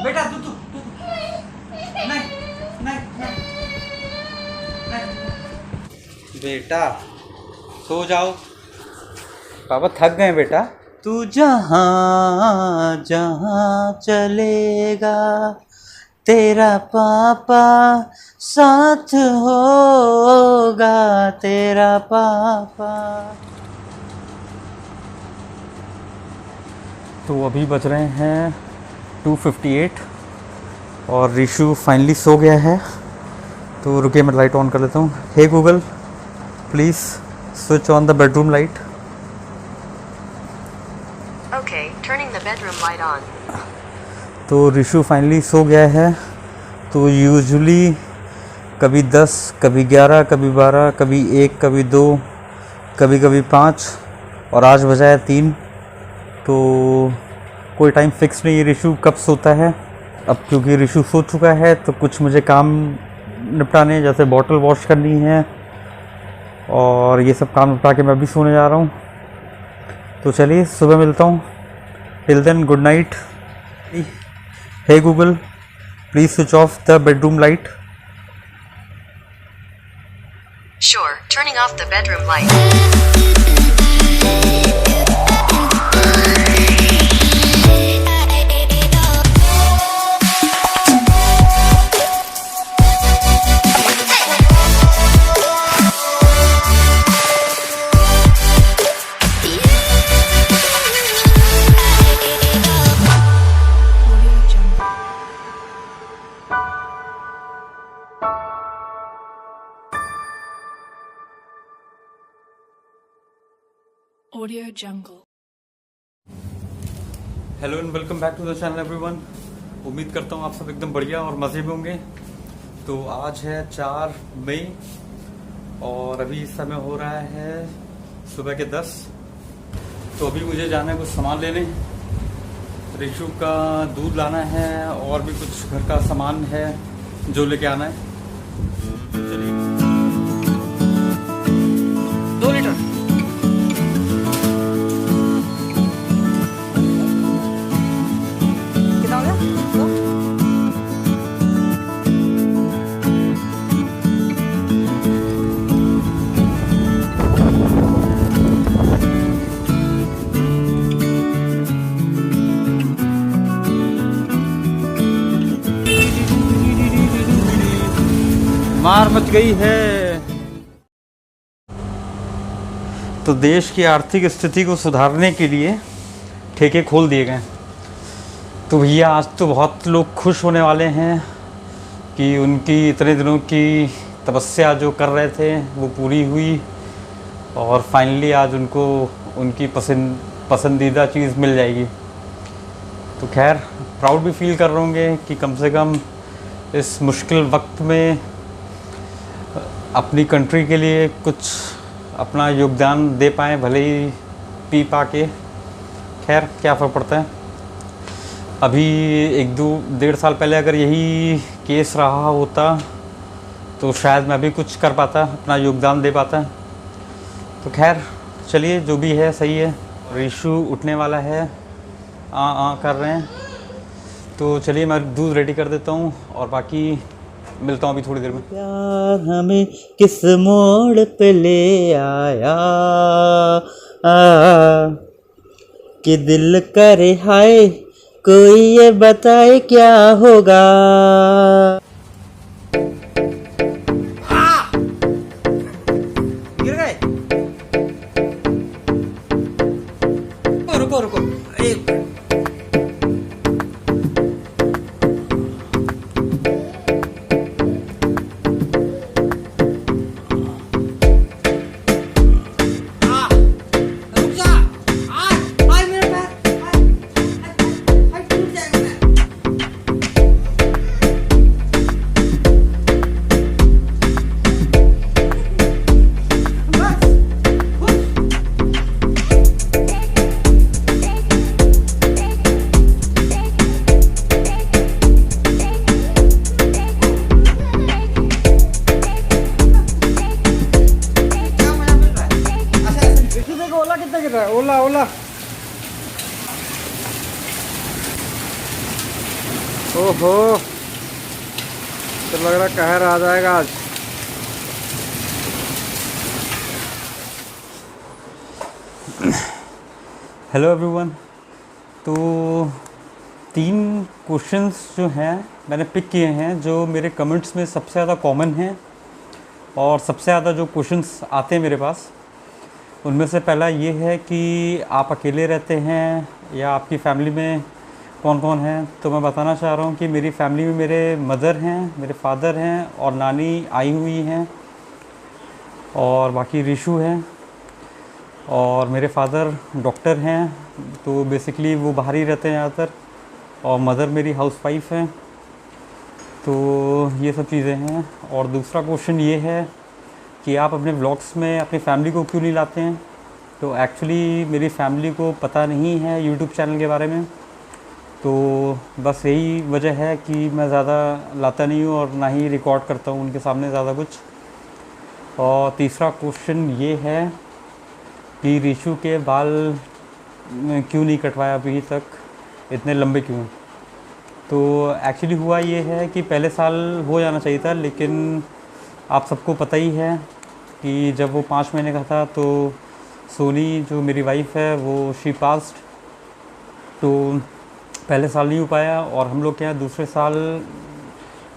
बेटा तू तू तू नहीं नहीं नहीं बेटा सो जाओ, पापा थक गए बेटा। तू जहाँ जहाँ चलेगा तेरा पापा साथ होगा, तेरा पापा। तो अभी बज रहे हैं 2:58 और रिशु फाइनली सो गया है। तो रुकिए मैं लाइट ऑन कर लेता हूँ। Hey Google please switch on the bedroom light. Okay, turning the bedroom light on. तो रिशु फाइनली सो गया है। तो यूजुअली कभी 10, कभी 11, कभी 12, कभी 1, कभी 2, कभी कभी 5 और आज बजा है 3। तो कोई टाइम फिक्स नहीं है रिशु कब सोता है। अब क्योंकि रिशु सो चुका है तो कुछ मुझे काम निपटाने, जैसे बॉटल वॉश करनी है और ये सब काम निपटा के मैं अभी सोने जा रहा हूँ। तो चलिए सुबह मिलता हूँ। Till then good night. Hey Google please switch off the bedroom light. Sure, turning off the bedroom light. Audio Jungle. Hello and welcome back to the channel everyone. उम्मीद करता हूँ आप सब एकदम बढ़िया और मज़े में होंगे। तो आज है 4 मई और अभी समय हो रहा है सुबह के 10। तो अभी मुझे जाना है कुछ सामान लेने। रिशु का दूध लाना है और भी कुछ घर का सामान है जो लेके आना है। चलिए 2 लीटर। मार मच गई है। तो देश की आर्थिक स्थिति को सुधारने के लिए ठेके खोल दिए गए। तो भैया आज तो बहुत लोग खुश होने वाले हैं कि उनकी इतने दिनों की तपस्या जो कर रहे थे वो पूरी हुई और फाइनली आज उनको उनकी पसंदीदा चीज़ मिल जाएगी। तो खैर प्राउड भी फील कर रहे होंगे कि कम से कम इस मुश्किल वक्त में अपनी कंट्री के लिए कुछ अपना योगदान दे पाएँ, भले ही पी पा के। खैर क्या फ़र्क पड़ता है। अभी 1-2-1.5 साल पहले अगर यही केस रहा होता तो शायद मैं भी कुछ कर पाता, अपना योगदान दे पाता। तो खैर चलिए जो भी है सही है। रिशु उठने वाला है, आ कर रहे हैं। तो चलिए मैं दूध रेडी कर देता हूँ और बाकी मिलता हूँ अभी थोड़ी देर में। प्यार हमें किस मोड़ पे ले आया कि दिल करे हाय कोई ये बताए क्या होगा। गिर गए। रुको रुको एक ओहो, तो लग रहा कहर आ जाएगा आज। Hello everyone. तो 3 क्वेश्चंस जो हैं मैंने पिक किए हैं जो मेरे कमेंट्स में सबसे ज़्यादा कॉमन हैं और सबसे ज़्यादा जो क्वेश्चंस आते हैं मेरे पास, उनमें से पहला ये है कि आप अकेले रहते हैं या आपकी फैमिली में कौन कौन है। तो मैं बताना चाह रहा हूँ कि मेरी फैमिली में मेरे मदर हैं, मेरे फादर हैं और नानी आई हुई हैं और बाकी रिशु हैं। और मेरे फादर डॉक्टर हैं, तो बेसिकली वो बाहर ही रहते हैं ज़्यादातर, और मदर मेरी हाउसवाइफ हैं। तो ये सब चीज़ें हैं। और दूसरा क्वेश्चन ये है कि आप अपने व्लॉग्स में अपनी फैमिली को क्यों नहीं लाते हैं। तो एक्चुअली मेरी फैमिली को पता नहीं है यूट्यूब चैनल के बारे में, तो बस यही वजह है कि मैं ज़्यादा लाता नहीं हूँ और ना ही रिकॉर्ड करता हूँ उनके सामने ज़्यादा कुछ। और तीसरा क्वेश्चन ये है कि रिशु के बाल क्यों नहीं कटवाया अभी तक, इतने लंबे क्यों। तो एक्चुअली हुआ ये है कि पहले साल हो जाना चाहिए था, लेकिन आप सबको पता ही है कि जब वो 5 महीने का था तो सोनी जो मेरी वाइफ है वो शी पास्ड, तो पहले साल नहीं हो पाया। और हम लोग के यहाँ दूसरे साल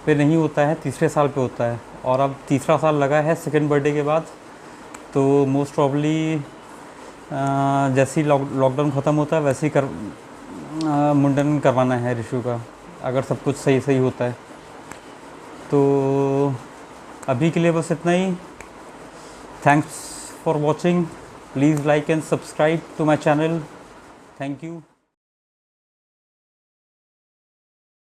पे नहीं होता है, तीसरे साल पे होता है। और अब तीसरा साल लगा है सेकंड बर्थडे के बाद, तो मोस्ट प्रॉब्ली जैसे ही लॉकडाउन ख़त्म होता है वैसे ही मुंडन करवाना है रिशु का, अगर सब कुछ सही सही होता है। तो अभी के लिए बस इतना ही। Thanks for watching. Please like and subscribe to my channel. Thank you.